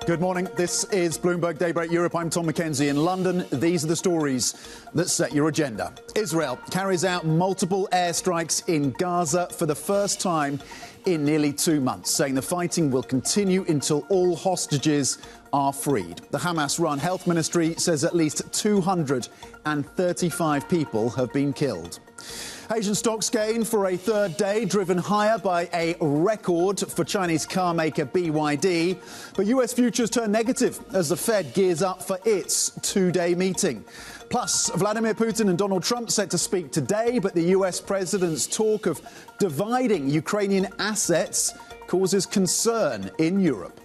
Good morning. This is Bloomberg Daybreak Europe. I'm Tom McKenzie in London. These are the stories that set your agenda. Israel carries out multiple airstrikes in Gaza for the first time in nearly 2 months, saying the fighting will continue until all hostages are freed. The Hamas-run health ministry says at least 235 people have been killed. Asian stocks gain for a third day, driven higher by a record for Chinese car maker BYD. But US futures turn negative as the Fed gears up for its two-day meeting. Plus, Vladimir Putin and Donald Trump set to speak today, but the US president's talk of dividing Ukrainian assets causes concern in Europe.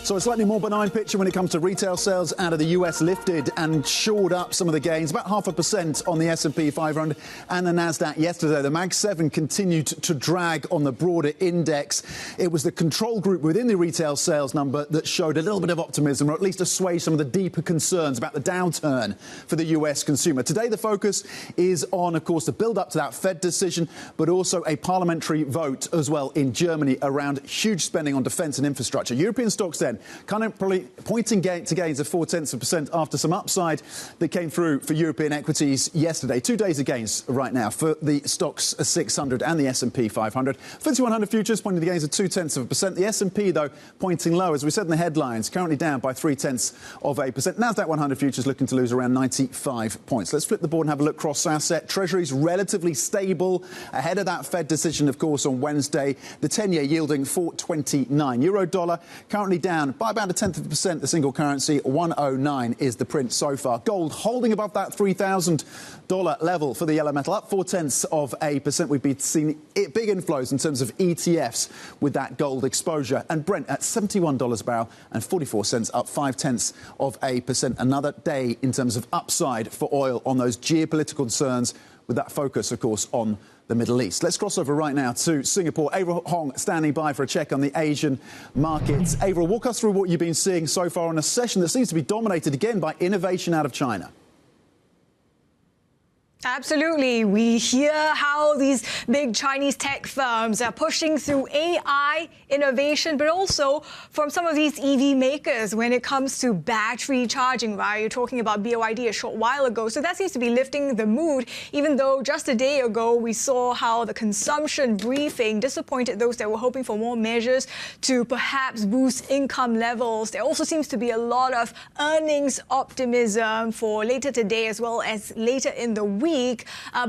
So a slightly more benign picture when it comes to retail sales out of the US, lifted and shored up some of the gains, about 0.5% on the S&P 500 and the Nasdaq yesterday. The Mag 7 continued to drag on the broader index. It was the control group within the retail sales number that showed a little bit of optimism, or at least assuaged some of the deeper concerns about the downturn for the US consumer. Today the focus is on, of course, the build-up to that Fed decision, but also a parliamentary vote as well in Germany around huge spending on defence and infrastructure. European stocks then kind of pointing to gains of 0.4% after some upside that came through for European equities yesterday. 2 days of gains right now for the stocks 600 and the S&P 500. FTSE 100 futures pointing to gains of 0.2%. The S&P, though, pointing low, as we said in the headlines, currently down by 0.3%. Nasdaq 100 futures looking to lose around 95 points. Let's flip the board and have a look cross-asset. Treasuries relatively stable ahead of that Fed decision, of course, on Wednesday. The 10-year yielding 4.29. Euro-dollar currently down by about 0.1%, the single currency. 109 is the print so far. Gold holding above that $3,000 level for the yellow metal, up 0.4%. We've been seeing big inflows in terms of ETFs with that gold exposure. And Brent at $71 a barrel and 44 cents, up 0.5%. Another day in terms of upside for oil on those geopolitical concerns, with that focus, of course, on the Middle East. Let's cross over right now to Singapore. Avril Hong standing by for a check on the Asian markets. Avril, walk us through what you've been seeing so far on a session that seems to be dominated again by innovation out of China. Absolutely. We hear how these big Chinese tech firms are pushing through AI innovation, but also from some of these EV makers when it comes to battery charging, right? You're talking about BYD a short while ago. So that seems to be lifting the mood, even though just a day ago we saw how the consumption briefing disappointed those that were hoping for more measures to perhaps boost income levels. There also seems to be a lot of earnings optimism for later today as well as later in the week.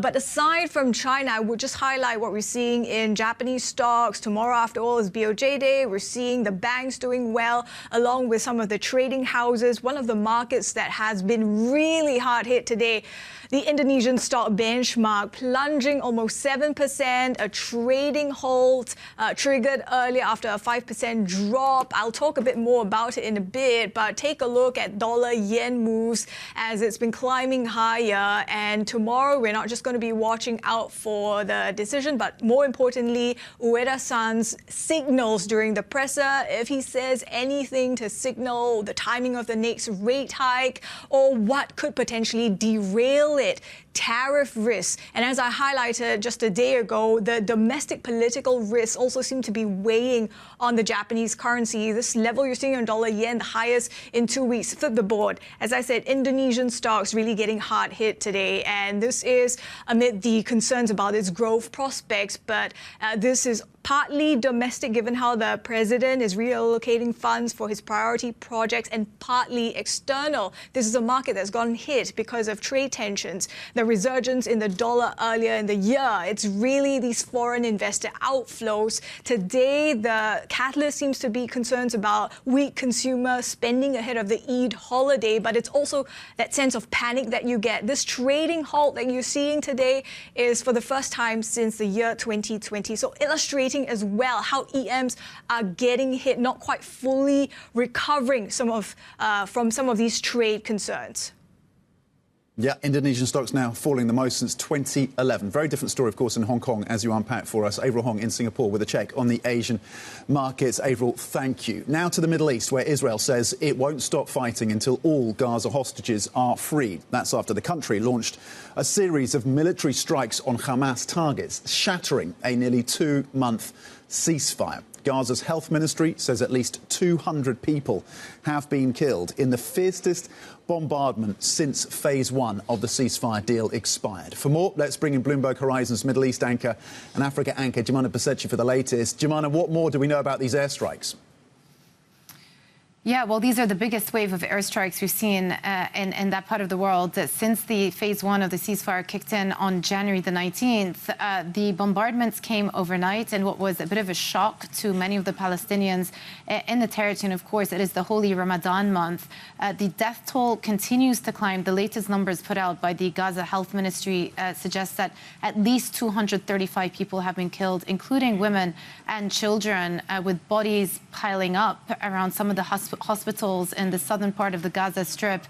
But aside from China, I would just highlight what we're seeing in Japanese stocks. Tomorrow, after all, is BOJ Day. We're seeing the banks doing well, along with some of the trading houses. One of the markets that has been really hard hit today, the Indonesian stock benchmark plunging almost 7%, a trading halt triggered earlier after a 5% drop. I'll talk a bit more about it in a bit, but take a look at dollar-yen moves as it's been climbing higher. And tomorrow, we're not just going to be watching out for the decision, but more importantly, Ueda-san's signals during the presser. If he says anything to signal the timing of the next rate hike or what could potentially derail it, tariff risks. And as I highlighted just a day ago, the domestic political risks also seem to be weighing on the Japanese currency. This level you're seeing on dollar-yen, the highest in 2 weeks. Flip the board. As I said, Indonesian stocks really getting hard hit today. And this is amid the concerns about its growth prospects. But this is partly domestic, given how the president is reallocating funds for his priority projects, and partly external. This is a market that's gotten hit because of trade tensions, the resurgence in the dollar earlier in the year. It's really these foreign investor outflows. Today, the catalyst seems to be concerns about weak consumer spending ahead of the Eid holiday, but it's also that sense of panic that you get. This trading halt that you're seeing today is for the first time since the year 2020. So illustrating as well how EMs are getting hit, not quite fully recovering from some of these trade concerns. Yeah, Indonesian stocks now falling the most since 2011. Very different story, of course, in Hong Kong, as you unpack for us. Avril Hong in Singapore with a check on the Asian markets. Avril, thank you. Now to the Middle East, where Israel says it won't stop fighting until all Gaza hostages are freed. That's after the country launched a series of military strikes on Hamas targets, shattering a nearly 2-month ceasefire. Gaza's health ministry says at least 200 people have been killed in the fiercest bombardment since phase 1 of the ceasefire deal expired. For more, let's bring in Bloomberg Horizon's Middle East anchor and Africa anchor, Boujnah Basechi, for the latest. Boujnah, what more do we know about these airstrikes? Yeah, well, these are the biggest wave of airstrikes we've seen in that part of the world since the phase 1 of the ceasefire kicked in on January the 19th. The bombardments came overnight, and what was a bit of a shock to many of the Palestinians in the territory. And of course, it is the holy Ramadan month. The death toll continues to climb. The latest numbers put out by the Gaza Health Ministry suggest that at least 235 people have been killed, including women and children, with bodies piling up around some of the hospitals in the southern part of the Gaza Strip.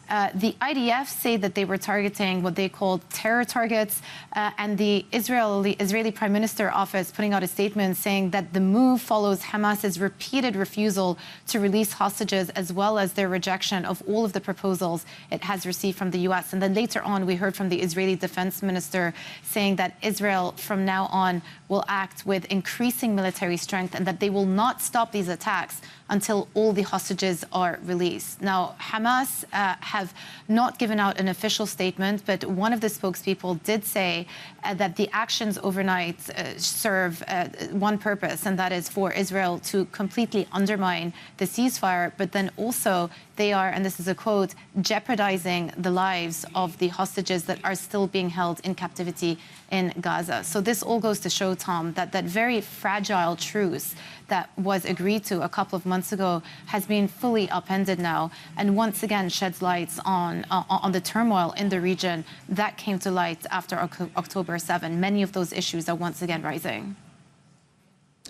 The IDF say that they were targeting what they called terror targets, and the Israeli Prime Minister office putting out a statement saying that the move follows Hamas's repeated refusal to release hostages, as well as their rejection of all of the proposals it has received from the U.S. And then later on, we heard from the Israeli Defense Minister saying that Israel from now on will act with increasing military strength and that they will not stop these attacks until all the hostages are released. Now, Hamas have not given out an official statement, but one of the spokespeople did say that the actions overnight serve one purpose, and that is for Israel to completely undermine the ceasefire, but then also they are, and this is a quote, jeopardizing the lives of the hostages that are still being held in captivity in Gaza. So this all goes to show, Tom, that that very fragile truce that was agreed to a couple of months ago has been fully upended now, and once again sheds lights on the turmoil in the region that came to light after October 7. Many of those issues are once again rising.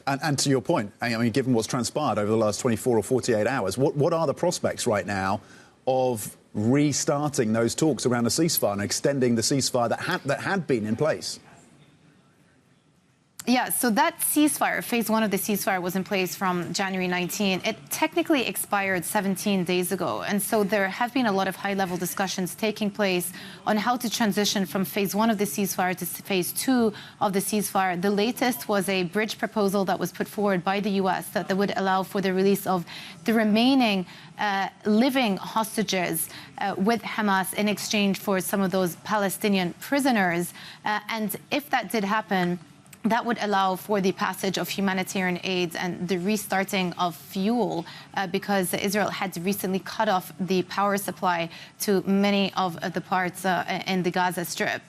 And to your point, I mean, given what's transpired over the last 24 or 48 hours, what are the prospects right now of restarting those talks around a ceasefire and extending the ceasefire that had been in place? Yeah, so that ceasefire, phase 1 of the ceasefire, was in place from January 19. It technically expired 17 days ago. And so there have been a lot of high-level discussions taking place on how to transition from phase 1 of the ceasefire to phase 2 of the ceasefire. The latest was a bridge proposal that was put forward by the U.S. that would allow for the release of the remaining living hostages with Hamas in exchange for some of those Palestinian prisoners. And if that did happen, that would allow for the passage of humanitarian aid and the restarting of fuel because Israel had recently cut off the power supply to many of the parts in the Gaza Strip.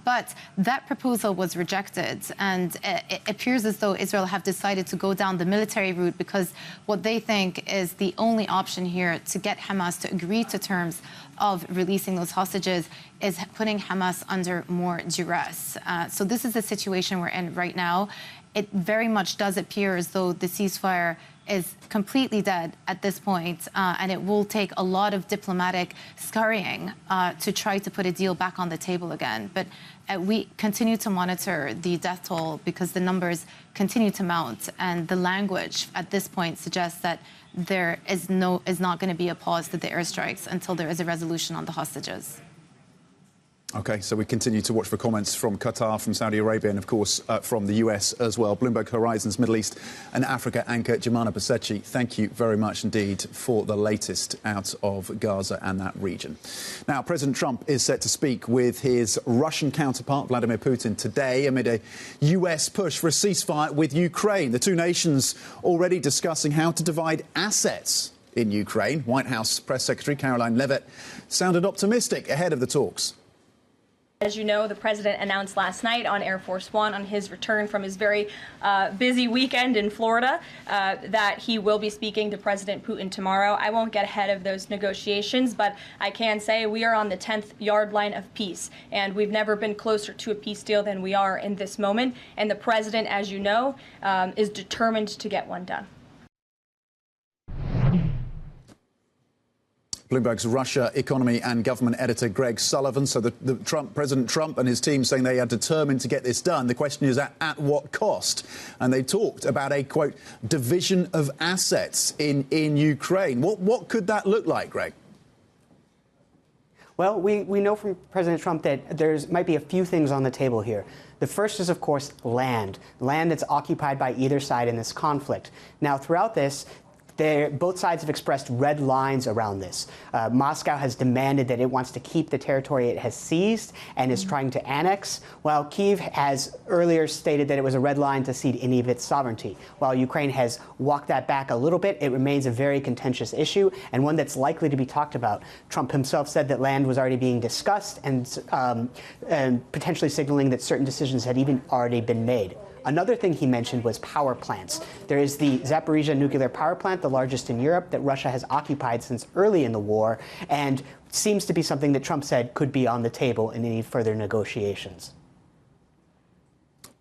But that proposal was rejected, and it appears as though Israel have decided to go down the military route because what they think is the only option here to get Hamas to agree to terms of releasing those hostages is putting Hamas under more duress. So this is the situation we're in right now. It very much does appear as though the ceasefire is completely dead at this point, and it will take a lot of diplomatic scurrying to try to put a deal back on the table again. But we continue to monitor the death toll because the numbers continue to mount, and the language at this point suggests that there is not going to be a pause to the airstrikes until there is a resolution on the hostages. OK, so we continue to watch for comments from Qatar, from Saudi Arabia, and, of course, from the US as well. Bloomberg Horizon's Middle East and Africa anchor, Boujnah Basechi, thank you very much indeed for the latest out of Gaza and that region. Now, President Trump is set to speak with his Russian counterpart, Vladimir Putin, today amid a US push for a ceasefire with Ukraine. The two nations already discussing how to divide assets in Ukraine. White House Press Secretary Caroline Leavitt sounded optimistic ahead of the talks. As you know, the president announced last night on Air Force One on his return from his very busy weekend in Florida that he will be speaking to President Putin tomorrow. I won't get ahead of those negotiations, but I can say we are on the 10th yard line of peace, and we've never been closer to a peace deal than we are in this moment. And the president, as you know, is determined to get one done. Bloomberg's Russia economy and government editor Greg Sullivan. So President Trump and his team saying they are determined to get this done. The question is at what cost? And they talked about a, quote, division of assets in Ukraine. What could that look like, Greg? Well, we know from President Trump that there might be a few things on the table here. The first is, of course, land that's occupied by either side in this conflict. Now, throughout this, both sides have expressed red lines around this. Moscow has demanded that it wants to keep the territory it has seized and is trying to annex, while Kyiv has earlier stated that it was a red line to cede any of its sovereignty. While Ukraine has walked that back a little bit, it remains a very contentious issue and one that's likely to be talked about. Trump himself said that land was already being discussed and potentially signaling that certain decisions had even already been made. Another thing he mentioned was power plants. There is the Zaporizhzhia nuclear power plant, the largest in Europe, that Russia has occupied since early in the war, and seems to be something that Trump said could be on the table in any further negotiations.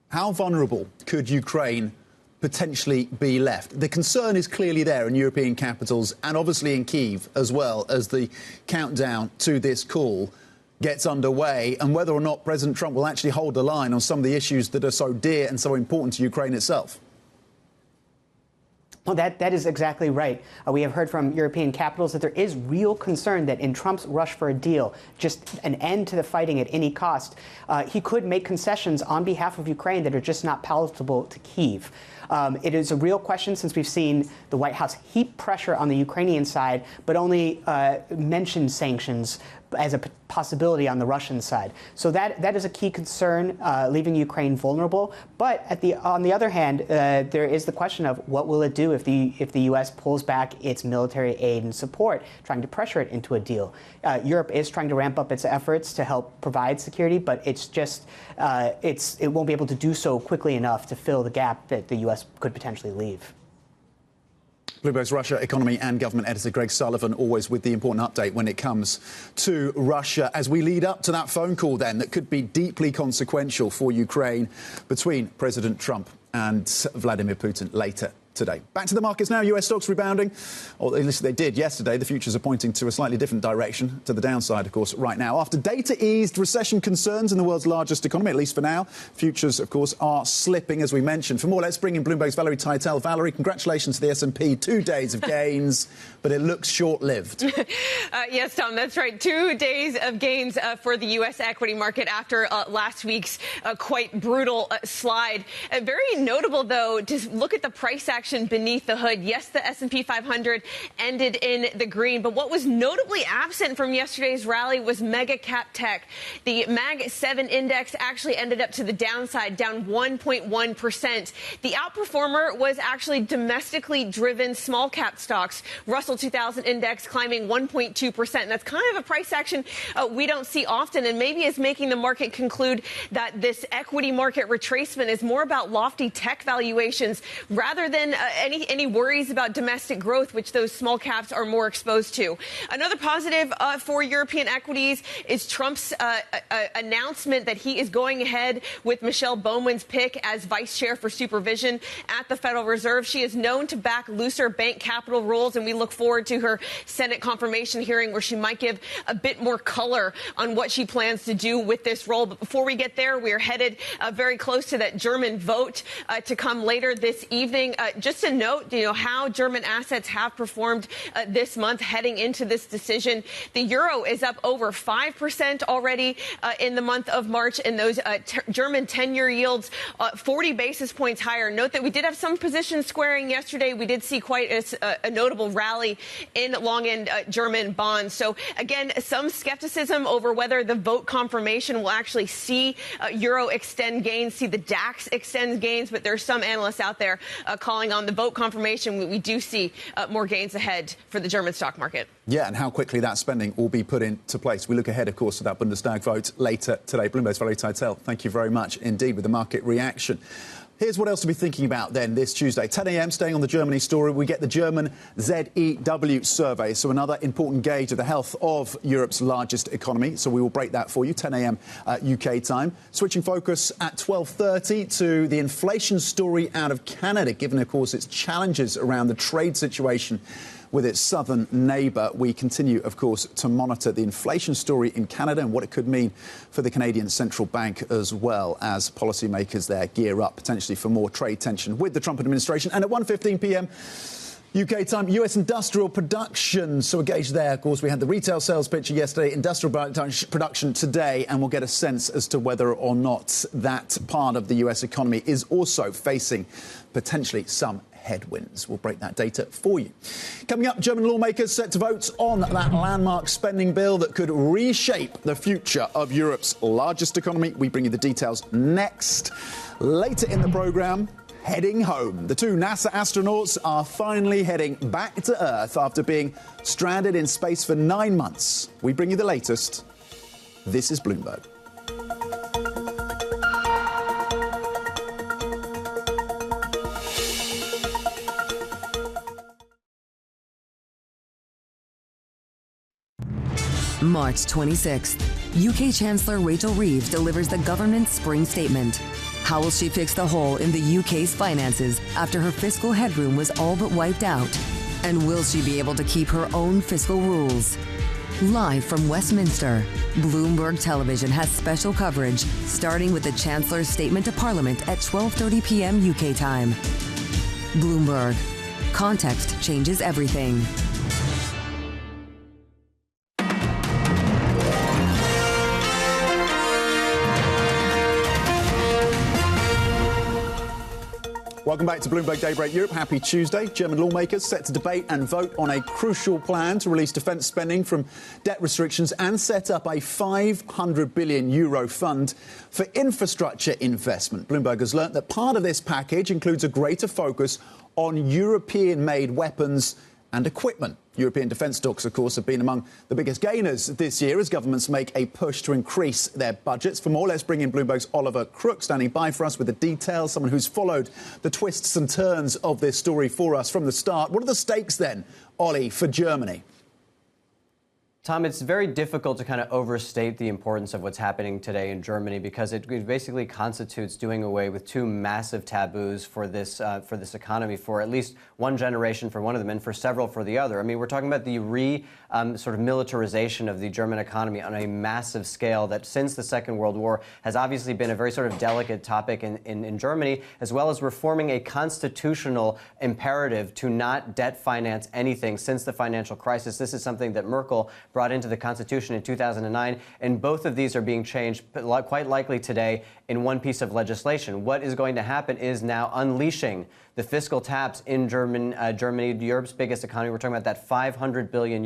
How vulnerable could Ukraine potentially be left? The concern is clearly there in European capitals and obviously in Kyiv as well as the countdown to this call gets underway, and whether or not President Trump will actually hold the line on some of the issues that are so dear and so important to Ukraine itself. Well, that is exactly right. We have heard from European capitals that there is real concern that in Trump's rush for a deal, just an end to the fighting at any cost, he could make concessions on behalf of Ukraine that are just not palatable to Kyiv. It is a real question since we've seen the White House heap pressure on the Ukrainian side, but only mention sanctions as a possibility on the Russian side. So that is a key concern, leaving Ukraine vulnerable. But on the other hand, there is the question of what will it do if the U.S. pulls back its military aid and support, trying to pressure it into a deal. Europe is trying to ramp up its efforts to help provide security, but it's just it won't be able to do so quickly enough to fill the gap that the U.S. could potentially leave. Bloomberg's Russia economy and government editor Greg Sullivan, always with the important update when it comes to Russia. As we lead up to that phone call then that could be deeply consequential for Ukraine between President Trump and Vladimir Putin later today. Back to the markets now. US stocks rebounding, or at least they did yesterday. The futures are pointing to a slightly different direction, to the downside, of course, right now. After data eased recession concerns in the world's largest economy, at least for now, futures, of course, are slipping, as we mentioned. For more, let's bring in Bloomberg's Valerie Teitel. Valerie, congratulations to the S&P. 2 days of gains, but it looks short-lived. Yes, Tom, that's right. 2 days of gains for the U.S. equity market after last week's quite brutal slide. Very notable, though, to look at the price action beneath the hood. Yes, the S&P 500 ended in the green, but what was notably absent from yesterday's rally was mega cap tech. The Mag 7 index actually ended up to the downside, down 1.1%. The outperformer was actually domestically driven small cap stocks. Russell 2000 index climbing 1.2%. That's kind of a price action we don't see often, and maybe is making the market conclude that this equity market retracement is more about lofty tech valuations rather than any worries about domestic growth, which those small caps are more exposed to. Another positive for European equities is Trump's announcement that he is going ahead with Michelle Bowman's pick as vice chair for supervision at the Federal Reserve. She is known to back looser bank capital rules, and we look forward to her Senate confirmation hearing where she might give a bit more color on what she plans to do with this role. But before we get there, we are headed very close to that German vote to come later this evening. Just to note, how German assets have performed this month heading into this decision. The euro is up over 5% already in the month of March, and those German 10-year yields 40 basis points higher. Note that we did have some position squaring yesterday. We did see quite a notable rally in long-end German bonds. So, again, some skepticism over whether the vote confirmation will actually see euro extend gains, see the DAX extend gains, but there are some analysts out there calling on the vote confirmation. We do see more gains ahead for the German stock market. Yeah, and how quickly that spending will be put into place. We look ahead, of course, to that Bundestag vote later today. Bloomberg's Valerie Teitel, thank you very much indeed with the market reaction. Here's what else to be thinking about then this Tuesday. 10 a.m, staying on the Germany story, we get the German ZEW survey, so another important gauge of the health of Europe's largest economy. So we will break that for you, 10 a.m. UK time. Switching focus at 12:30 to the inflation story out of Canada, given, of course, its challenges around the trade situation with its southern neighbour. We continue, of course, to monitor the inflation story in Canada and what it could mean for the Canadian central bank, as well as policymakers there gear up potentially for more trade tension with the Trump administration. And at 1:15 p.m. UK time, US industrial production. So a gauge there, of course, we had the retail sales picture yesterday, industrial production today, and we'll get a sense as to whether or not that part of the US economy is also facing potentially some headwinds. We'll break that data for you. Coming up, German lawmakers set to vote on that landmark spending bill that could reshape the future of Europe's largest economy. We bring you the details next. Later in the programme, heading home. The two NASA astronauts are finally heading back to Earth after being stranded in space for 9 months. We bring you the latest. This is Bloomberg. March 26th, UK Chancellor Rachel Reeves delivers the government's spring statement. How will she fix the hole in the UK's finances after her fiscal headroom was all but wiped out? And will she be able to keep her own fiscal rules? Live from Westminster, Bloomberg Television has special coverage, starting with the Chancellor's statement to Parliament at 12:30 p.m. UK time. Bloomberg. Context changes everything. Welcome back to Bloomberg Daybreak Europe. Happy Tuesday. German lawmakers set to debate and vote on a crucial plan to release defence spending from debt restrictions and set up a €500 billion fund for infrastructure investment. Bloomberg has learnt that part of this package includes a greater focus on European-made weapons and equipment. European defence stocks, of course, have been among the biggest gainers this year as governments make a push to increase their budgets. For more, let's bring in Bloomberg's Oliver Crook, standing by for us with the details, someone who's followed the twists and turns of this story for us from the start. What are the stakes then, Ollie, for Germany? Tom, it's very difficult to kind of overstate the importance of what's happening today in Germany because it basically constitutes doing away with two massive taboos for this economy for at least one generation for one of them and for several for the other. I mean, we're talking about the sort of militarization of the German economy on a massive scale that since the Second World War has obviously been a very sort of delicate topic in Germany, as well as reforming a constitutional imperative to not debt finance anything since the financial crisis. This is something that Merkel brought into the Constitution in 2009, and both of these are being changed quite likely today in one piece of legislation. What is going to happen is now unleashing the fiscal taps in Germany, Europe's biggest economy. We're talking about that €500 billion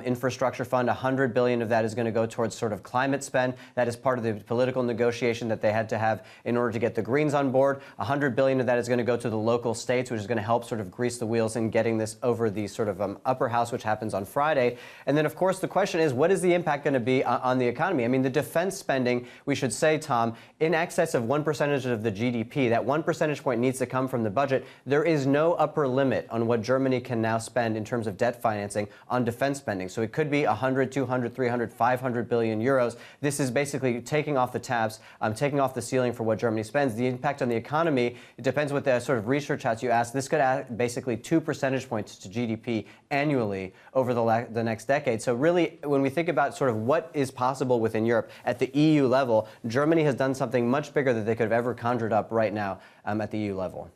infrastructure fund. $100 billion of that is going to go towards sort of climate spend. That is part of the political negotiation that they had to have in order to get the Greens on board. $100 billion of that is going to go to the local states, which is going to help sort of grease the wheels in getting this over the sort of upper house, which happens on Friday. And then, of course, the question is, what is the impact going to be on the economy? I mean, the defense spending, we should say, Tom, in excess of 1% of the GDP. That 1 percentage point needs to come from the budget. There is no upper limit on what Germany can now spend in terms of debt financing on defense spending. So it could be 100, 200, 300, 500 billion euros. This is basically taking off the tabs, taking off the ceiling for what Germany spends. The impact on the economy, it depends what the sort of research house you ask. This could add basically 2 percentage points to GDP annually over the next decade. So really, when we think about sort of what is possible within Europe at the EU level, Germany has done something much bigger than they could have ever conjured up right now at the EU level.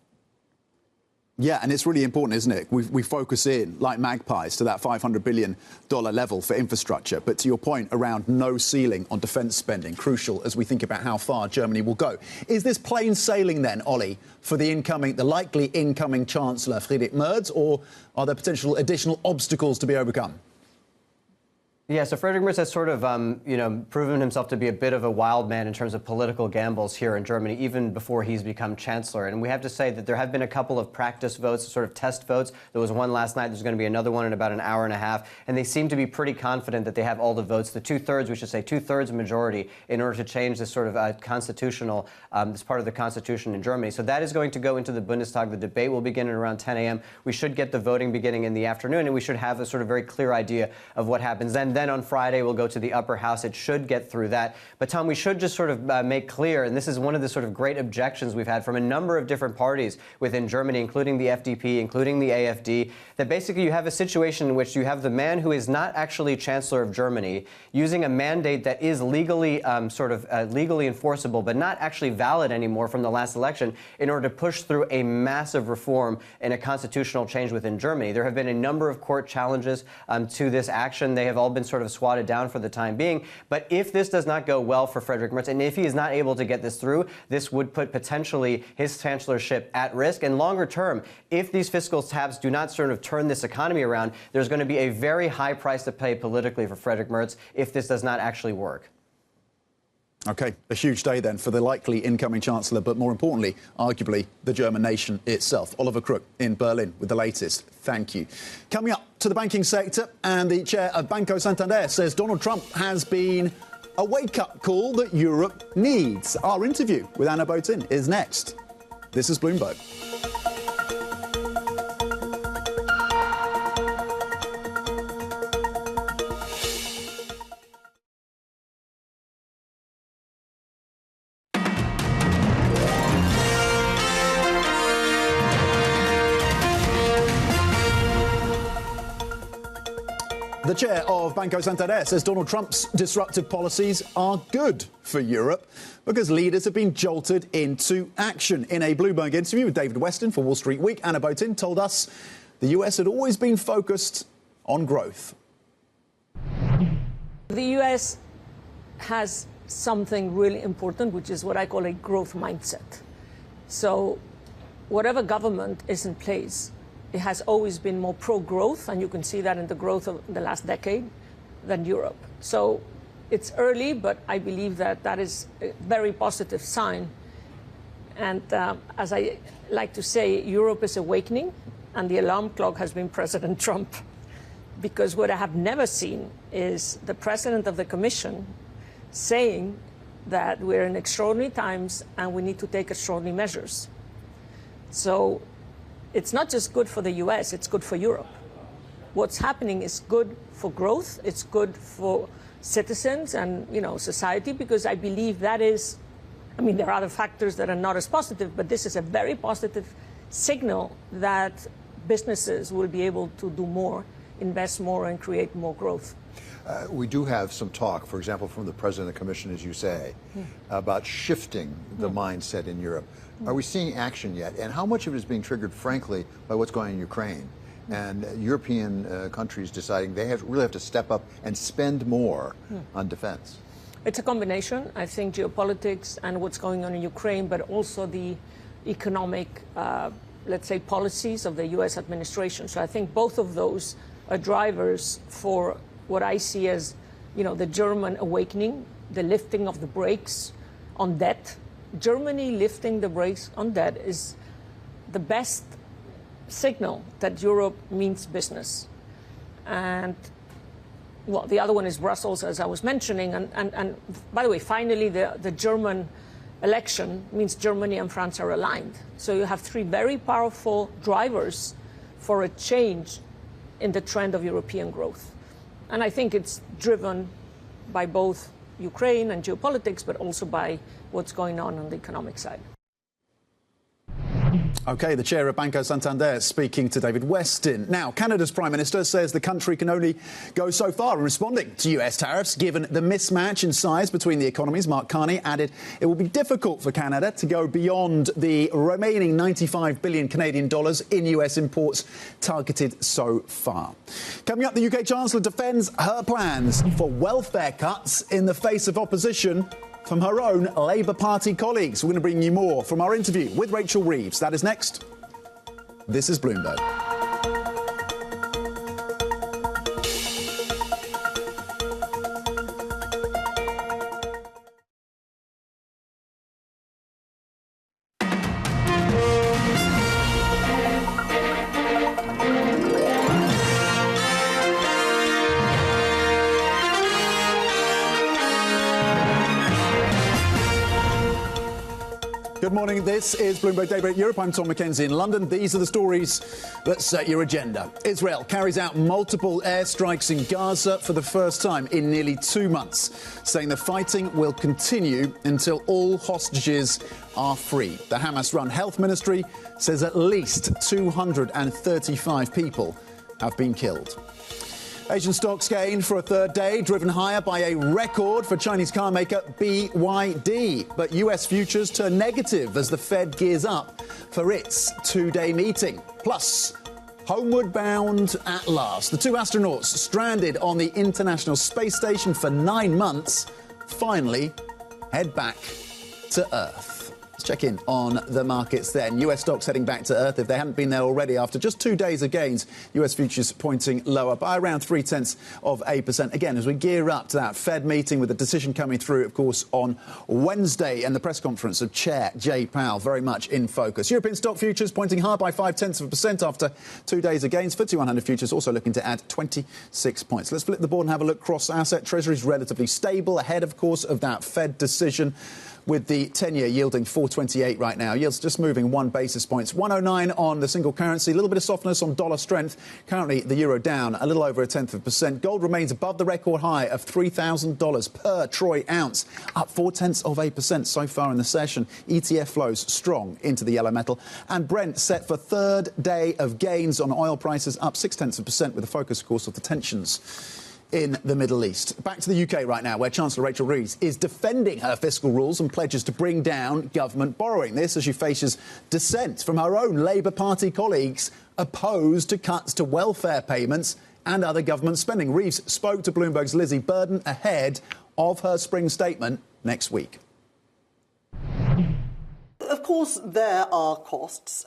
Yeah, and it's really important, isn't it? We focus in, like magpies, to that $500 billion level for infrastructure. But to your point around no ceiling on defence spending, crucial as we think about how far Germany will go. Is this plain sailing then, Ollie, for the likely incoming Chancellor, Friedrich Merz, or are there potential additional obstacles to be overcome? Yeah, so Friedrich Merz has sort of, proven himself to be a bit of a wild man in terms of political gambles here in Germany, even before he's become chancellor. And we have to say that there have been a couple of practice votes, sort of test votes. There was one last night. There's going to be another one in about an hour and a half. And they seem to be pretty confident that they have all the votes, the two-thirds majority in order to change this sort of constitutional, this part of the constitution in Germany. So that is going to go into the Bundestag. The debate will begin at around 10 a.m. We should get the voting beginning in the afternoon, and we should have a sort of very clear idea of what happens then on Friday, we'll go to the upper house. It should get through that. But, Tom, we should just sort of make clear, and this is one of the sort of great objections we've had from a number of different parties within Germany, including the FDP, including the AfD, that basically you have a situation in which you have the man who is not actually Chancellor of Germany using a mandate that is legally legally enforceable, but not actually valid anymore from the last election in order to push through a massive reform and a constitutional change within Germany. There have been a number of court challenges to this action. They have all been sort of swatted down for the time being. But if this does not go well for Friedrich Merz, and if he is not able to get this through, this would put potentially his chancellorship at risk. And longer term, if these fiscal tabs do not sort of turn this economy around, there's going to be a very high price to pay politically for Friedrich Merz if this does not actually work. OK, a huge day then for the likely incoming Chancellor, but more importantly, arguably, the German nation itself. Oliver Crook in Berlin with the latest. Thank you. Coming up to the banking sector, and the chair of Banco Santander says Donald Trump has been a wake-up call that Europe needs. Our interview with Anna Botin is next. This is Bloomberg. The chair of Banco Santander says Donald Trump's disruptive policies are good for Europe because leaders have been jolted into action. In a Bloomberg interview with David Weston for Wall Street Week, Anna Botin told us the US had always been focused on growth. The US has something really important, which is what I call a growth mindset. So whatever government is in place, it has always been more pro-growth, and you can see that in the growth of the last decade, than Europe. So it's early, but I believe that that is a very positive sign. And as I like to say, Europe is awakening, and the alarm clock has been President Trump. Because what I have never seen is the President of the Commission saying that we're in extraordinary times and we need to take extraordinary measures. So it's not just good for the US, it's good for Europe. What's happening is good for growth, it's good for citizens and, society, because I believe that is, there are other factors that are not as positive, but this is a very positive signal that businesses will be able to do more, invest more, and create more growth. We do have some talk, for example, from the President of the Commission, as you say, about shifting the mindset in Europe. Are we seeing action yet? And how much of it is being triggered, frankly, by what's going on in Ukraine and European countries deciding they really have to step up and spend more on defense? It's a combination. I think geopolitics and what's going on in Ukraine, but also the economic, let's say, policies of the U.S. administration. So I think both of those are drivers for what I see as, the German awakening, the lifting of the brakes on debt. Germany lifting the brakes on debt is the best signal that Europe means business. And, the other one is Brussels, as I was mentioning. And by the way, finally, the German election means Germany and France are aligned. So you have three very powerful drivers for a change in the trend of European growth. And I think it's driven by both Ukraine and geopolitics, but also by what's going on the economic side. OK, the chair of Banco Santander speaking to David Weston. Now, Canada's Prime Minister says the country can only go so far in responding to US tariffs, given the mismatch in size between the economies. Mark Carney added it will be difficult for Canada to go beyond the remaining 95 billion Canadian dollars in US imports targeted so far. Coming up, the UK Chancellor defends her plans for welfare cuts in the face of opposition from her own Labour Party colleagues. We're going to bring you more from our interview with Rachel Reeves. That is next. This is Bloomberg. morning. This is Bloomberg Daybreak Europe. I'm Tom Mackenzie in London. These are the stories that set your agenda. Israel carries out multiple airstrikes in Gaza for the first time in nearly 2 months, saying the fighting will continue until all hostages are free. The Hamas-run health ministry says at least 235 people have been killed. Asian stocks gained for a third day, driven higher by a record for Chinese car maker BYD. But US futures turn negative as the Fed gears up for its two-day meeting. Plus, homeward bound at last. The two astronauts stranded on the International Space Station for 9 months finally head back to Earth. Let's check in on the markets then. US stocks heading back to Earth if they haven't been there already after just 2 days of gains. US futures pointing lower by around 0.3%. Again, as we gear up to that Fed meeting with the decision coming through, of course, on Wednesday and the press conference of Chair Jay Powell very much in focus. European stock futures pointing higher by 0.5% after 2 days of gains. FTSE 100 futures also looking to add 26 points. Let's flip the board and have a look across asset. Treasuries relatively stable ahead, of course, of that Fed decision, with the 10-year yielding 4.28 right now. Yields just moving 1 basis point. 109 on the single currency. A little bit of softness on dollar strength. Currently, the euro down a little over 0.1%. Gold remains above the record high of $3,000 per troy ounce, up 0.4% so far in the session. ETF flows strong into the yellow metal. And Brent set for third day of gains on oil prices, up 0.6% with a focus, of course, of the tensions in the Middle East. Back to the UK right now, where Chancellor Rachel Reeves is defending her fiscal rules and pledges to bring down government borrowing. This as she faces dissent from her own Labour Party colleagues opposed to cuts to welfare payments and other government spending. Reeves spoke to Bloomberg's Lizzie Burden ahead of her spring statement next week. Of course, there are costs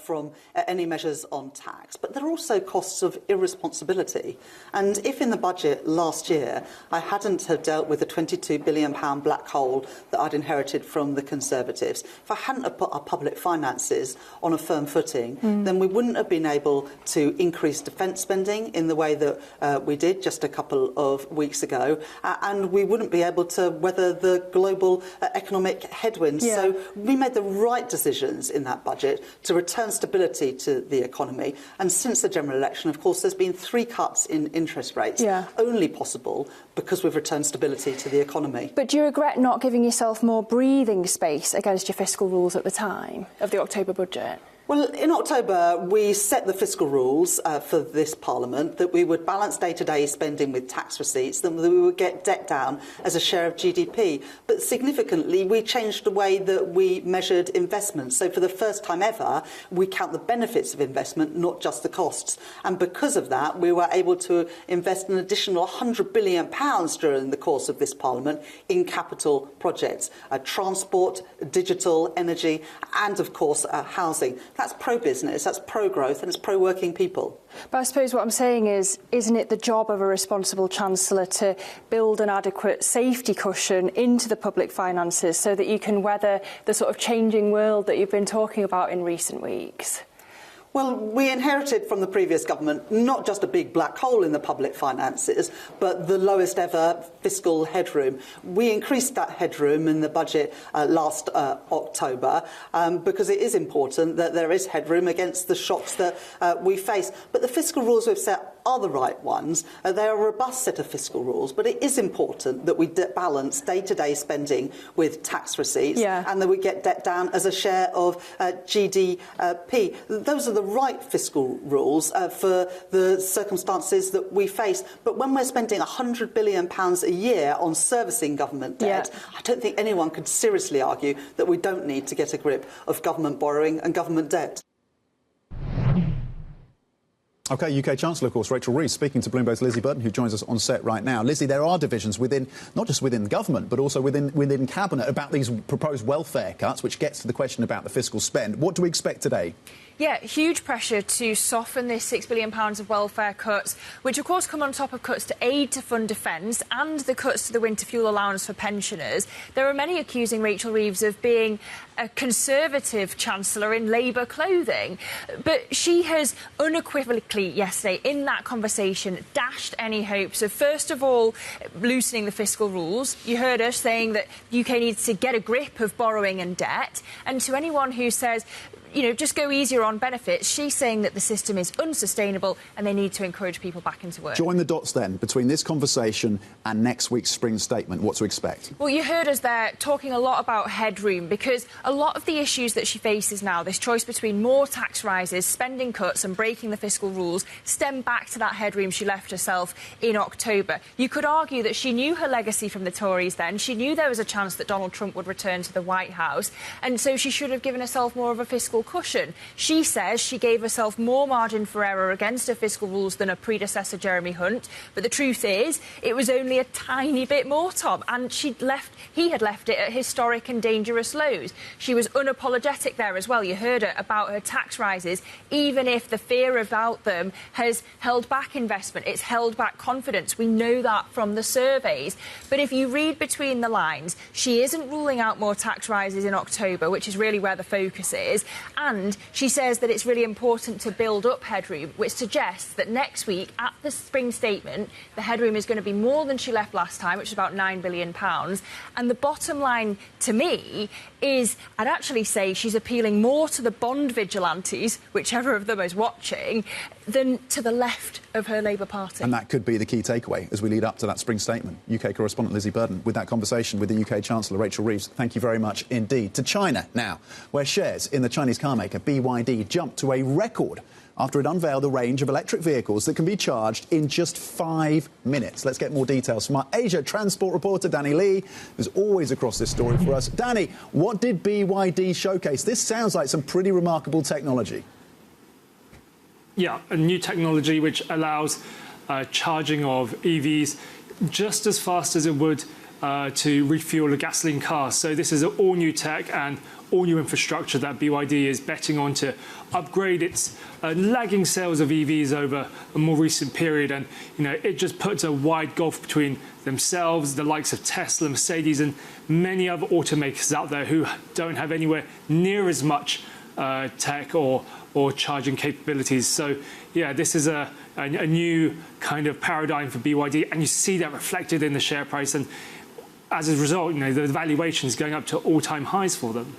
from any measures on tax, but there are also costs of irresponsibility. And if in the budget last year I hadn't have dealt with the £22 billion black hole that I'd inherited from the Conservatives, if I hadn't have put our public finances on a firm footing, then we wouldn't have been able to increase defence spending in the way that we did just a couple of weeks ago, and we wouldn't be able to weather the global economic headwinds. Yeah. So we made the right decisions in that budget to return stability to the economy. And since the general election, of course, there's been 3 cuts in interest rates, only possible because we've returned stability to the economy. But do you regret not giving yourself more breathing space against your fiscal rules at the time of the October budget? Well, in October, we set the fiscal rules for this Parliament that we would balance day-to-day spending with tax receipts, that we would get debt down as a share of GDP. But significantly, we changed the way that we measured investment. So for the first time ever, we count the benefits of investment, not just the costs. And because of that, we were able to invest an additional £100 billion during the course of this Parliament in capital projects, transport, digital, energy, and, of course, housing. That's pro-business, that's pro-growth, and it's pro-working people. But I suppose what I'm saying is, isn't it the job of a responsible Chancellor to build an adequate safety cushion into the public finances so that you can weather the sort of changing world that you've been talking about in recent weeks? Well, we inherited from the previous government not just a big black hole in the public finances, but the lowest ever fiscal headroom. We increased that headroom in the budget last October because it is important that there is headroom against the shocks that we face. But the fiscal rules we've set are the right ones. They're a robust set of fiscal rules, but it is important that we balance day-to-day spending with tax receipts and that we get debt down as a share of GDP. Those are the right fiscal rules for the circumstances that we face. But when we're spending £100 billion a year on servicing government debt, I don't think anyone could seriously argue that we don't need to get a grip of government borrowing and government debt. OK, UK Chancellor, of course, Rachel Reeves, speaking to Bloomberg's Lizzie Burden, who joins us on set right now. Lizzie, there are divisions within, not just within government, but also within Cabinet about these proposed welfare cuts, which gets to the question about the fiscal spend. What do we expect today? Yeah, huge pressure to soften this £6 billion of welfare cuts, which of course come on top of cuts to aid to fund defence and the cuts to the winter fuel allowance for pensioners. There are many accusing Rachel Reeves of being a Conservative Chancellor in Labour clothing. But she has unequivocally yesterday in that conversation dashed any hopes of, first of all, loosening the fiscal rules. You heard her saying that the UK needs to get a grip of borrowing and debt. And to anyone who says, you know, just go easier on benefits, she's saying that the system is unsustainable and they need to encourage people back into work. Join the dots then between this conversation and next week's spring statement. What to expect? Well, you heard us there talking a lot about headroom, because a lot of the issues that she faces now, this choice between more tax rises, spending cuts and breaking the fiscal rules, stem back to that headroom she left herself in October. You could argue that she knew her legacy from the Tories then. She knew there was a chance that Donald Trump would return to the White House, and so she should have given herself more of a fiscal cushion. She says she gave herself more margin for error against her fiscal rules than her predecessor Jeremy Hunt, but the truth is it was only a tiny bit more, Tom, and he had left it at historic and dangerous lows. She was unapologetic there as well. You heard her about her tax rises, even if the fear about them has held back investment, it's held back confidence. We know that from the surveys. But if you read between the lines, she isn't ruling out more tax rises in October, which is really where the focus is. And she says that it's really important to build up headroom, which suggests that next week at the spring statement, the headroom is going to be more than she left last time, which is about £9 billion. And the bottom line to me is, I'd actually say she's appealing more to the bond vigilantes, whichever of them is watching, than to the left of her Labour Party. And that could be the key takeaway as we lead up to that spring statement. UK correspondent Lizzie Burden with that conversation with the UK Chancellor Rachel Reeves. Thank you very much indeed. To China now, where shares in the Chinese car maker BYD jumped to a record after it unveiled a range of electric vehicles that can be charged in just 5 minutes. Let's get more details from our Asia transport reporter, Danny Lee, who's always across this story for us. Danny, what did BYD showcase? This sounds like some pretty remarkable technology. Yeah, a new technology which allows charging of EVs just as fast as it would to refuel a gasoline car. So this is an all-new tech and all-new infrastructure that BYD is betting on to upgrade its lagging sales of EVs over a more recent period. And, you know, it just puts a wide gulf between themselves, the likes of Tesla, Mercedes, and many other automakers out there who don't have anywhere near as much tech or charging capabilities. So, yeah, this is a new kind of paradigm for BYD, and you see that reflected in the share price. And as a result, you know, the valuation is going up to all-time highs for them.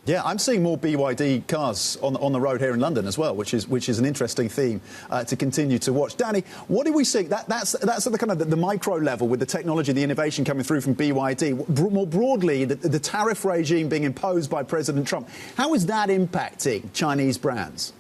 Yeah, I'm seeing more BYD cars on the road here in London as well, which is an interesting theme to continue to watch. Danny, what do we see? That's at the kind of the micro level with the technology, the innovation coming through from BYD. More broadly, the tariff regime being imposed by President Trump. How is that impacting Chinese brands?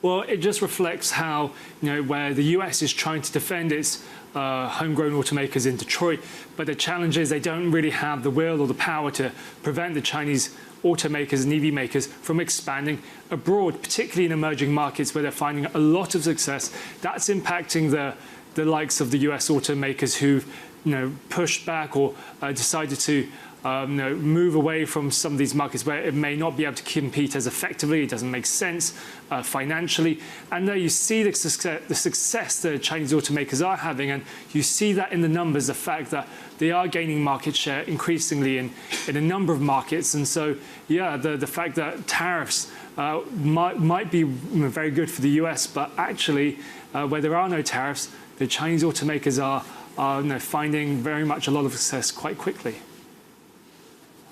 Well, it just reflects how, you know, where the US is trying to defend its homegrown automakers in Detroit, but the challenge is they don't really have the will or the power to prevent the Chinese automakers and EV makers from expanding abroad, particularly in emerging markets where they're finding a lot of success. That's impacting the likes of the US automakers who've, you know, pushed back or decided to move away from some of these markets where it may not be able to compete as effectively. It doesn't make sense financially. And there you see the success the Chinese automakers are having, and you see that in the numbers, the fact that they are gaining market share increasingly in a number of markets. And so, yeah, the fact that tariffs might be very good for the US, but actually, where there are no tariffs, the Chinese automakers are finding very much a lot of success quite quickly.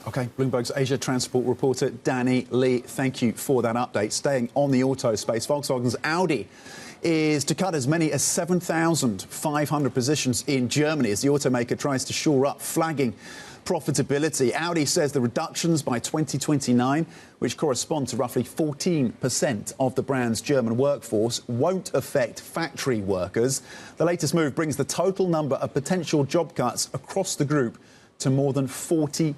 OK, Bloomberg's Asia transport reporter Danny Lee, thank you for that update. Staying on the auto space, Volkswagen's Audi is to cut as many as 7,500 positions in Germany as the automaker tries to shore up flagging profitability. Audi says the reductions by 2029, which correspond to roughly 14% of the brand's German workforce, won't affect factory workers. The latest move brings the total number of potential job cuts across the group to more than 40,000.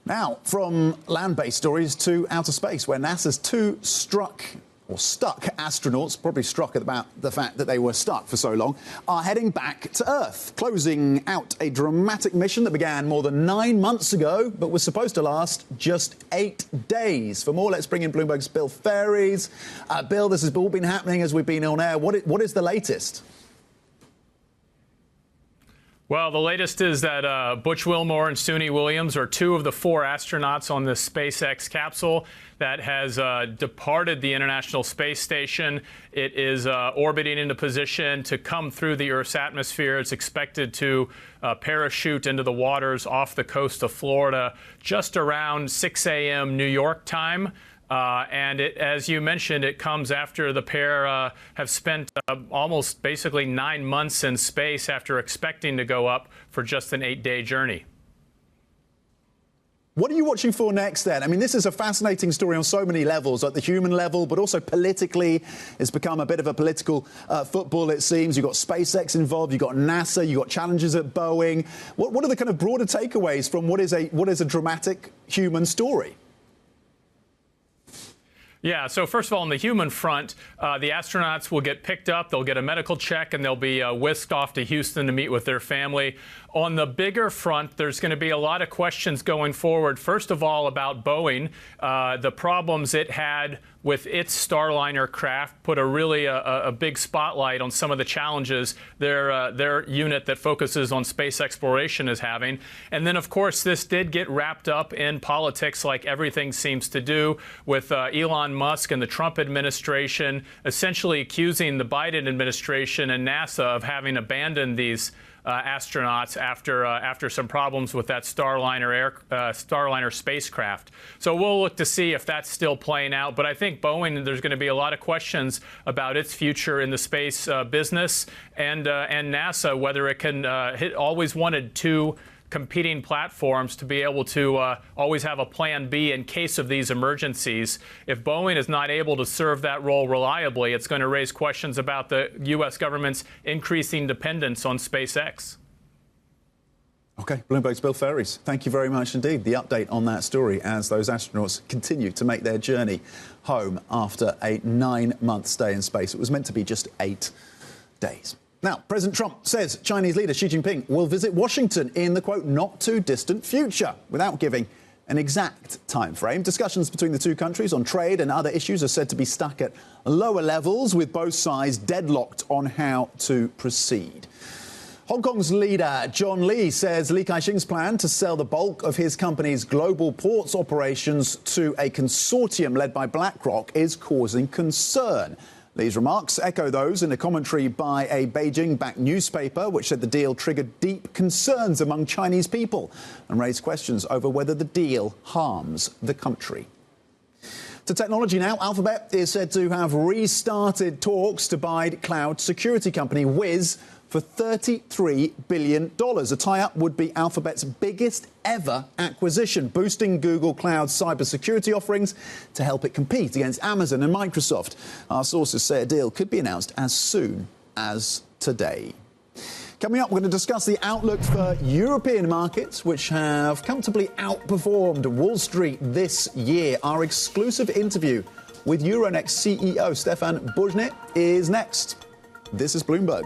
Now, from land-based stories to outer space, where NASA's two struck or stuck astronauts, probably struck about the fact that they were stuck for so long, are heading back to Earth, closing out a dramatic mission that began more than 9 months ago, but was supposed to last just 8 days. For more, let's bring in Bloomberg's Bill Ferries. Bill, this has all been happening as we've been on air. What is the latest? Well, the latest is that Butch Wilmore and Suni Williams are 2 of the 4 astronauts on this SpaceX capsule that has departed the International Space Station. It is orbiting into position to come through the Earth's atmosphere. It's expected to parachute into the waters off the coast of Florida just around 6 a.m. New York time. And as you mentioned, it comes after the pair have spent almost basically 9 months in space after expecting to go up for just an 8-day journey. What are you watching for next then? I mean, this is a fascinating story on so many levels, at the human level, but also politically. It's become a bit of a political football, it seems. You've got SpaceX involved, you've got NASA, you've got challenges at Boeing. What are the kind of broader takeaways from what is a dramatic human story? Yeah, so first of all, on the human front, the astronauts will get picked up, they'll get a medical check, and they'll be whisked off to Houston to meet with their family. On the bigger front, there's going to be a lot of questions going forward. First of all, about Boeing, the problems it had with its Starliner craft put a big spotlight on some of the challenges their unit that focuses on space exploration is having. And then, of course, this did get wrapped up in politics, like everything seems to do, with Elon Musk and the Trump administration essentially accusing the Biden administration and NASA of having abandoned these astronauts after some problems with that Starliner spacecraft. So we'll look to see if that's still playing out. But I think Boeing, there's going to be a lot of questions about its future in the space business, and NASA, whether it can always wanted 2 competing platforms to be able to always have a plan B in case of these emergencies. If Boeing is not able to serve that role reliably, it's going to raise questions about the U.S. government's increasing dependence on SpaceX. OK, Bloomberg's Bill Ferries, thank you very much indeed. The update on that story as those astronauts continue to make their journey home after a 9-month stay in space. It was meant to be just 8 days. Now, President Trump says Chinese leader Xi Jinping will visit Washington in the, quote, not-too-distant future, without giving an exact time frame. Discussions between the 2 countries on trade and other issues are said to be stuck at lower levels, with both sides deadlocked on how to proceed. Hong Kong's leader John Lee says Li Ka-shing's plan to sell the bulk of his company's global ports operations to a consortium led by BlackRock is causing concern. Lee's remarks echo those in a commentary by a Beijing-backed newspaper, which said the deal triggered deep concerns among Chinese people and raised questions over whether the deal harms the country. To technology now, Alphabet is said to have restarted talks to buy cloud security company Wiz for $33 billion. A tie-up would be Alphabet's biggest ever acquisition, boosting Google Cloud's cybersecurity offerings to help it compete against Amazon and Microsoft. Our sources say a deal could be announced as soon as today. Coming up, we're going to discuss the outlook for European markets, which have comfortably outperformed Wall Street this year. Our exclusive interview with Euronext CEO Stéphane Boujnah is next. This is Bloomberg.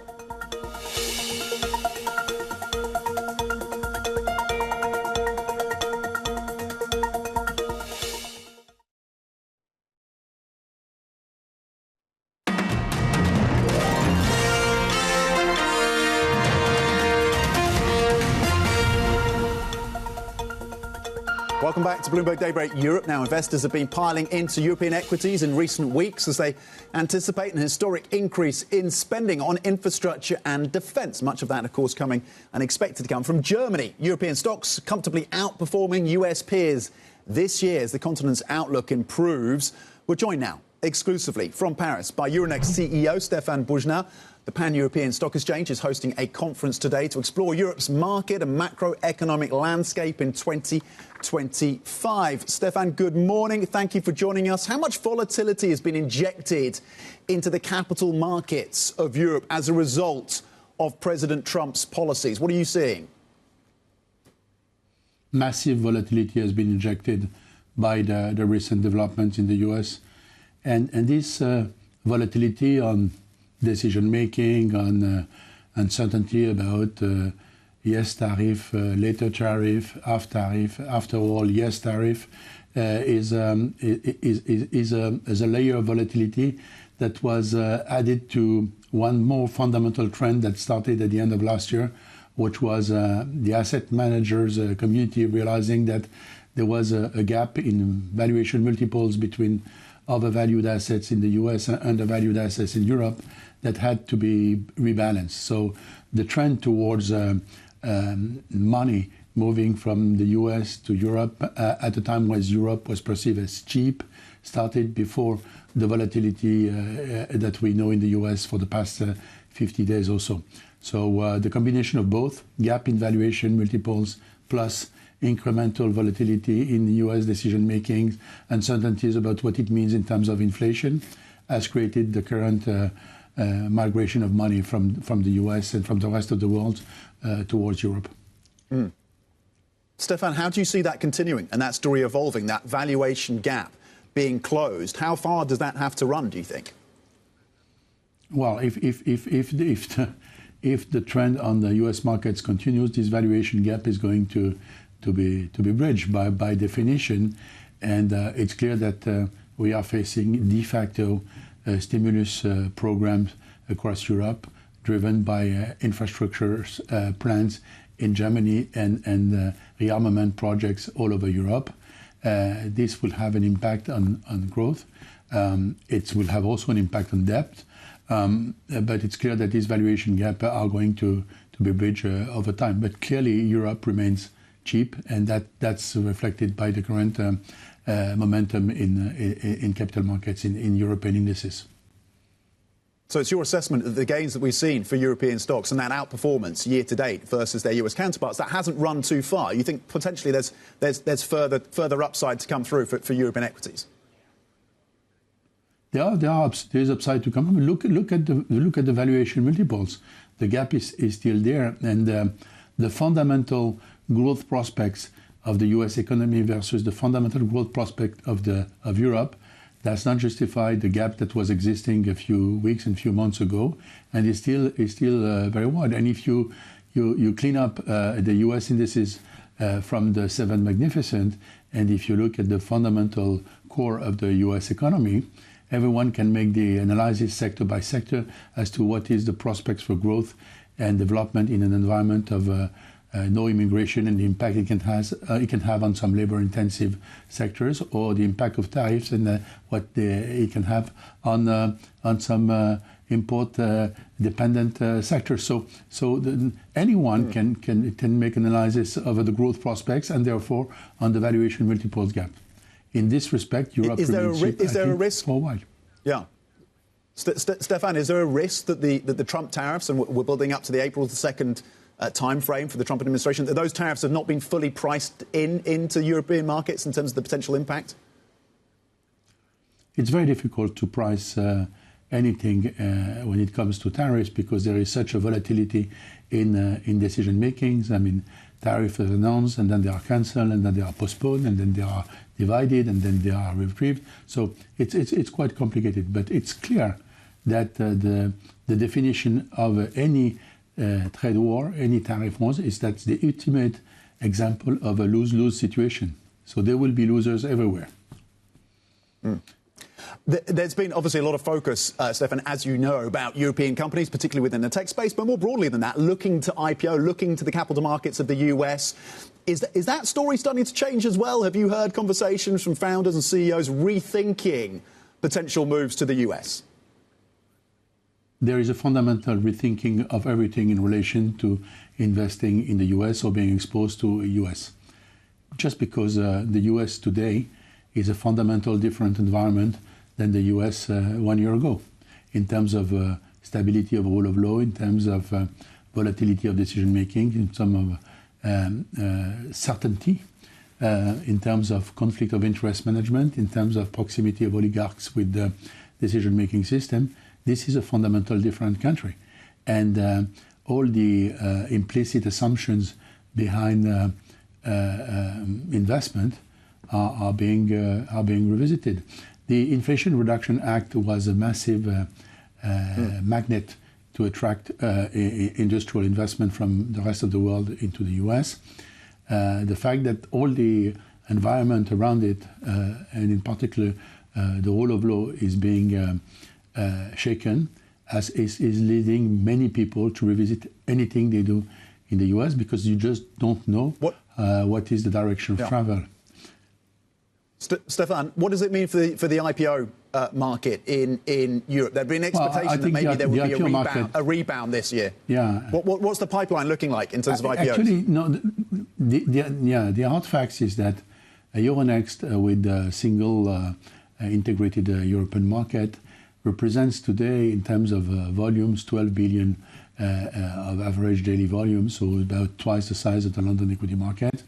Welcome back to Bloomberg Daybreak Europe. Now, investors have been piling into European equities in recent weeks as they anticipate an historic increase in spending on infrastructure and defence. Much of that, of course, coming and expected to come from Germany. European stocks comfortably outperforming US peers this year as the continent's outlook improves. We're joined now exclusively from Paris by Euronext CEO Stéphane Boujnah. The Pan-European Stock Exchange is hosting a conference today to explore Europe's market and macroeconomic landscape in 2025. Stéphane, good morning. Thank you for joining us. How much volatility has been injected into the capital markets of Europe as a result of President Trump's policies? What are you seeing? Massive volatility has been injected by the recent developments in the US. And this volatility on decision-making, on uncertainty about yes tariff, later tariff, after all, yes tariff, is a layer of volatility that was added to one more fundamental trend that started at the end of last year, which was the asset managers community realizing that there was a gap in valuation multiples between overvalued assets in the US and undervalued assets in Europe that had to be rebalanced. So the trend towards money moving from the US to Europe at a time when Europe was perceived as cheap started before the volatility that we know in the US for the past 50 days or so. So the combination of both, gap in valuation multiples plus incremental volatility in the US decision-making, uncertainties about what it means in terms of inflation, has created the current migration of money from the US and from the rest of the world towards Europe. Mm. Stéphane, how do you see that continuing and that story evolving, that valuation gap being closed? How far does that have to run, do you think? Well, if the trend on the US markets continues, this valuation gap is going to be bridged by definition, and it's clear that we are facing de facto stimulus programs across Europe, driven by infrastructure plans in Germany and rearmament projects all over Europe. This will have an impact on growth. It will have also an impact on debt. But it's clear that these valuation gaps are going to be bridged over time. But clearly, Europe remains cheap, and that's reflected by the current momentum in capital markets in European indices. So it's your assessment of the gains that we've seen for European stocks and that outperformance year to date versus their US counterparts that hasn't run too far. You think potentially there's further upside to come through for European equities? There's upside to come. Look at the valuation multiples. The gap is still there, and the fundamental growth prospects of the U.S. economy versus the fundamental growth prospect of Europe does not justify the gap that was existing a few weeks and few months ago, and is still very wide. And if you clean up the U.S. indices from the Seven Magnificent, and if you look at the fundamental core of the U.S. economy, everyone can make the analysis sector by sector as to what is the prospects for growth and development in an environment of no immigration and the impact it can have on some labor-intensive sectors, or the impact of tariffs and what it can have on some import-dependent sectors. So anyone can make an analysis of the growth prospects and therefore on the valuation multiples gap. In this respect, Europe is there a risk? For a while. Yeah. Stéphane, is there a risk that the Trump tariffs, and we're building up to the April 2nd time frame for the Trump administration, that those tariffs have not been fully priced into European markets in terms of the potential impact? It's very difficult to price anything when it comes to tariffs because there is such a volatility in decision makings. I mean, tariffs are announced and then they are cancelled and then they are postponed and then they are divided and then they are retrieved. So it's quite complicated, but it's clear that the definition of any trade war, any tariff wars, is that's the ultimate example of a lose-lose situation. So there will be losers everywhere. Mm. There's been obviously a lot of focus, Stéphane, as you know, about European companies, particularly within the tech space, but more broadly than that, looking to IPO, looking to the capital markets of the US. Is that story starting to change as well? Have you heard conversations from founders and CEOs rethinking potential moves to the US? There is a fundamental rethinking of everything in relation to investing in the US or being exposed to the US. Just because the US today is a fundamental different environment than the US 1 year ago, in terms of stability of rule of law, in terms of volatility of decision making, in terms of certainty, in terms of conflict of interest management, in terms of proximity of oligarchs with the decision making system. This is a fundamental different country, and all the implicit assumptions behind investment are being revisited. The Inflation Reduction Act was a massive magnet to attract industrial investment from the rest of the world into the US. The fact that all the environment around it, and in particular the rule of law, is being shaken, is leading many people to revisit anything they do in the US, because you just don't know what is the direction of travel. Stéphane, what does it mean for the IPO market in Europe? There'd been an expectation that maybe there would be a rebound this year. Yeah. What's the pipeline looking like in terms of IPOs? Actually, no. The hard facts is that Euronext, with a single integrated European market, represents today, in terms of volumes, 12 billion of average daily volume, so about twice the size of the London equity market.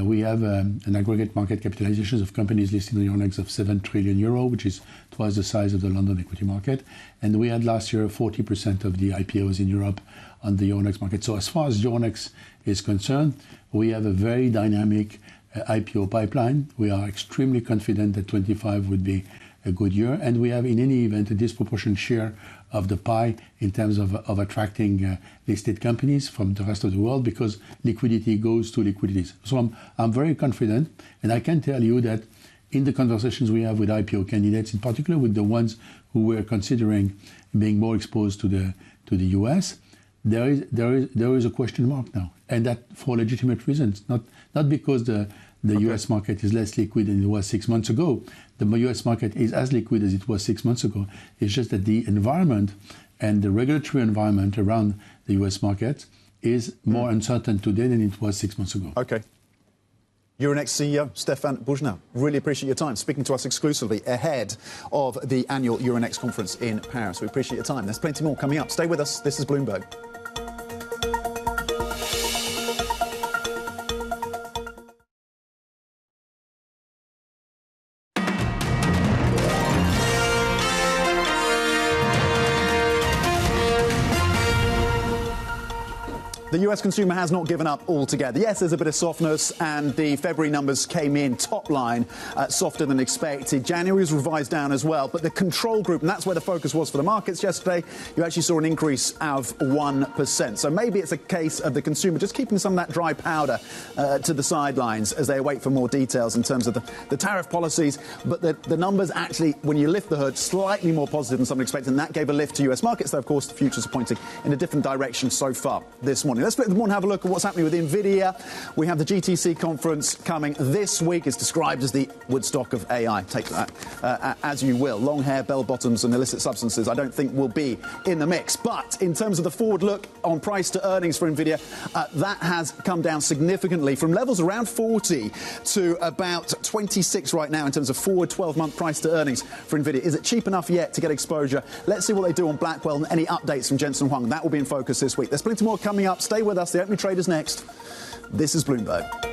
We have an aggregate market capitalization of companies listed on Euronext of 7 trillion euro, which is twice the size of the London equity market. And we had last year 40% of the IPOs in Europe on the Euronext market. So as far as Euronext is concerned, we have a very dynamic IPO pipeline. We are extremely confident that 25 would be a good year, and we have, in any event, a disproportionate share of the pie in terms of attracting listed companies from the rest of the world, because liquidity goes to liquidities. So I'm very confident, and I can tell you that in the conversations we have with IPO candidates, in particular with the ones who were considering being more exposed to the US, there is a question mark now, and that for legitimate reasons, not because the US market is less liquid than it was 6 months ago. The US market is as liquid as it was 6 months ago. It's just that the environment and the regulatory environment around the US market is more uncertain today than it was 6 months ago. Okay. Euronext CEO Stéphane Boujnah, really appreciate your time speaking to us exclusively ahead of the annual Euronext conference in Paris. We appreciate your time. There's plenty more coming up. Stay with us. This is Bloomberg. The US consumer has not given up altogether. Yes, there's a bit of softness, and the February numbers came in top line softer than expected. January was revised down as well, but the control group, and that's where the focus was for the markets yesterday, you actually saw an increase of 1%. So maybe it's a case of the consumer just keeping some of that dry powder to the sidelines as they await for more details in terms of the tariff policies. But the numbers actually, when you lift the hood, slightly more positive than some expected, and that gave a lift to US markets, though of course the futures are pointing in a different direction so far this morning. Let's flip the morning and have a look at what's happening with Nvidia. We have the GTC conference coming this week. It's described as the Woodstock of AI. Take that as you will. Long hair, bell bottoms and illicit substances I don't think will be in the mix. But in terms of the forward look on price to earnings for Nvidia, that has come down significantly from levels around 40 to about 26 right now in terms of forward 12-month price to earnings for Nvidia. Is it cheap enough yet to get exposure? Let's see what they do on Blackwell and any updates from Jensen Huang. That will be in focus this week. There's plenty more coming up. Stay with us. The opening trade is next. This is Bloomberg.